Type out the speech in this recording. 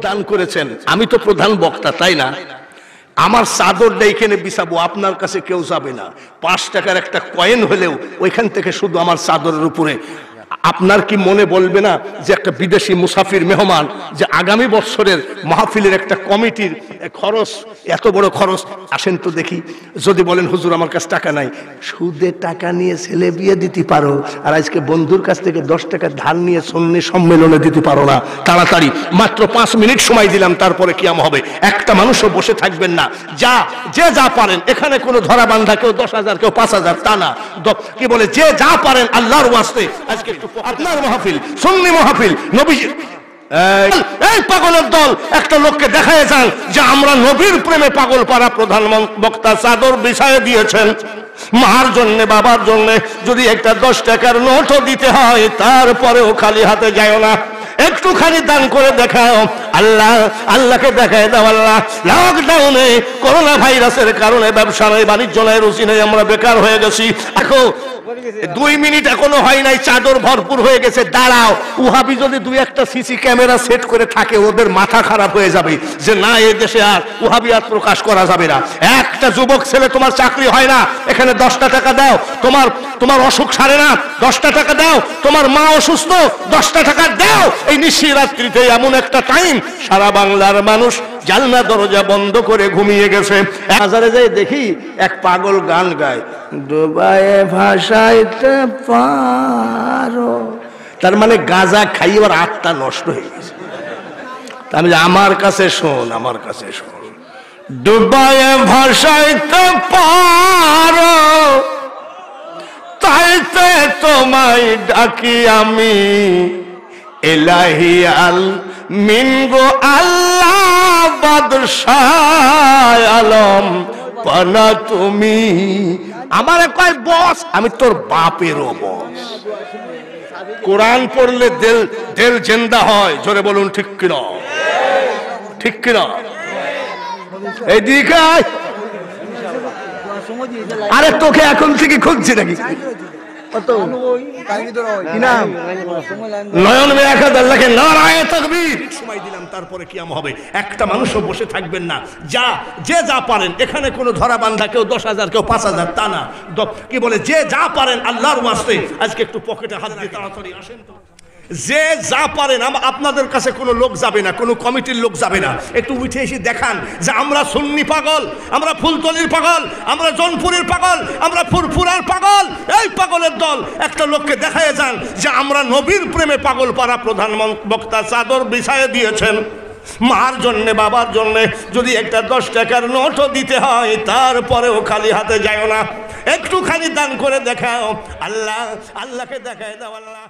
দান করেছেন, আমি তো প্রধান বক্তা, তাই না? আমার চাদরটা এখানে বিছাবো, আপনার কাছে কেউ যাবে না। 5 টাকার একটা কয়েন হলেও ওইখান থেকে শুধু আমার চাদরের উপরে। আপনার কি মনে বলবে না যে একটা বিদেশি মুসাফির মেহমান যে আগামী বছরের মাহফিলের একটা কমিটির খরচ, এত বড় খরচ, আসেন তো দেখি। যদি বলেন হুজুর আমার কাছে টাকা নাই, সুদে টাকা নিয়ে ছেলে বিয়ে দিতে পারো, আর আজকে বন্ধুর কাছ থেকে 10 টাকা ধার নিয়ে সুন্নি সম্মেলনে দিতে পারো না। তাড়াতাড়ি মাত্র 5 মিনিট সময় দিলাম, তারপরে কিয়াম হবে। একটা মানুষও বসে থাকবেন না। যে যা পারেন, এখানে কোনো ধরা বান্ধা, কেউ 10,000 কেউ 5,000 তা না। কি বলে যে যা পারেন আল্লাহর ওয়াস্তে আজকে আপনার মাহফিল, সুন্নি মাহফিল, নবীজি। এই পাগলের দল একটা লোককে দেখায় যান যে আমরা নবীর প্রেমে পাগল পারা। প্রধান বক্তা চাদর বিছায় দিয়েছেন, মার জন্য বাবার জন্য যদি একটা 10 টাকার নোটও দিতে হয়, তারপরেও খালি হাতে যায় না। একটুখানি দান করে দেখাও। আল্লাহকে দেখায় দাও। আল্লাহ, লকডাউনে করোনা ভাইরাসের কারণে ব্যবসা নাই, বাণিজ্য নাই, রুচি নেই, আমরা বেকার হয়ে গেছি। এখন 2 মিনিট এখনো হয় নাই, চাদর ভরপুর হয়ে গেছে। দাঁড়াও, উহাবি যদি 2-1টা সিসি ক্যামেরা সেট করে থাকে, ওদের মাথা খারাপ হয়ে যাবে যে না, এই দেশে আর উহাবি আর প্রকাশ করা যাবে না। একটা যুবক ছেলে, তোমার চাকরি হয় না, এখানে 10টা টাকা দাও। তোমার অসুখ সারে না, 10টা টাকা দাও। তোমার মা অসুস্থ, 10টা টাকা দাও। এই নিশিরাত্রিতে এমন একটা টাইম, সারা বাংলার মানুষ জানলা দরজা বন্ধ করে ঘুমিয়ে গেছে। বাজারে যাই দেখি এক পাগল গান গায়, ডুবায়ে ভাসাইতে পারো। তার মানে গাঁজা খাই ওর আত্মা নষ্ট হয়ে গেছে। আমি আমার কাছে শোন, আমার কাছে শোন, ডুবায়ে ভাসাইতে পারো, তাইতে তোমায় ডাকি আমি, ইলাহি আল মিনগো আল্লাহ বাদশাহ আলম পানা তুমি। আমারে কয় বস, আমি তোর বাপেরও বস। কোরআন পড়লে দিল জিন্দা হয়। জোরে বলুন ঠিক কিনা? ঠিক কিনা? এইদিকে আরে তোকে এখন থেকে খুঁজছি নাকি? নয়ন মে এক আল্লাহকে নারায়ে তাকবীর সময় দিলাম, তারপরে কিয়াম হবে। একটা মানুষও বসে থাকবেন না। যে যা পারেন, এখানে কোনো ধরা বান্ধা, কেউ 10,000 কেউ 5,000 তা না। কি বলে যে যা পারেন আল্লাহর ওয়াস্তে আজকে একটু পকেটে হাত দিয়ে তাড়াতাড়ি আসেন তো। যে যা পারেন, আপনাদের কাছে কোনো লোক যাবে না, কোনো কমিটির লোক যাবে না। একটু উঠে এসে দেখান যে আমরা সুন্নি পাগল, আমরা ফুলতলির পাগল, আমরা জনপুরের পাগল, আমরা ফুরফুরার পাগল। এই পাগলের দল একটা লোককে দেখায় যান যে আমরা নবীর প্রেমে পাগল পারা। প্রধান বক্তা চাদর বিছায় দিয়েছেন, মার জন্যে বাবার জন্যে যদি একটা 10 টাকার নোটও দিতে হয়, তারপরেও খালি হাতে যায় না। একটুখানি দান করে দেখাও। আল্লাহকে দেখায় দাও। আল্লাহ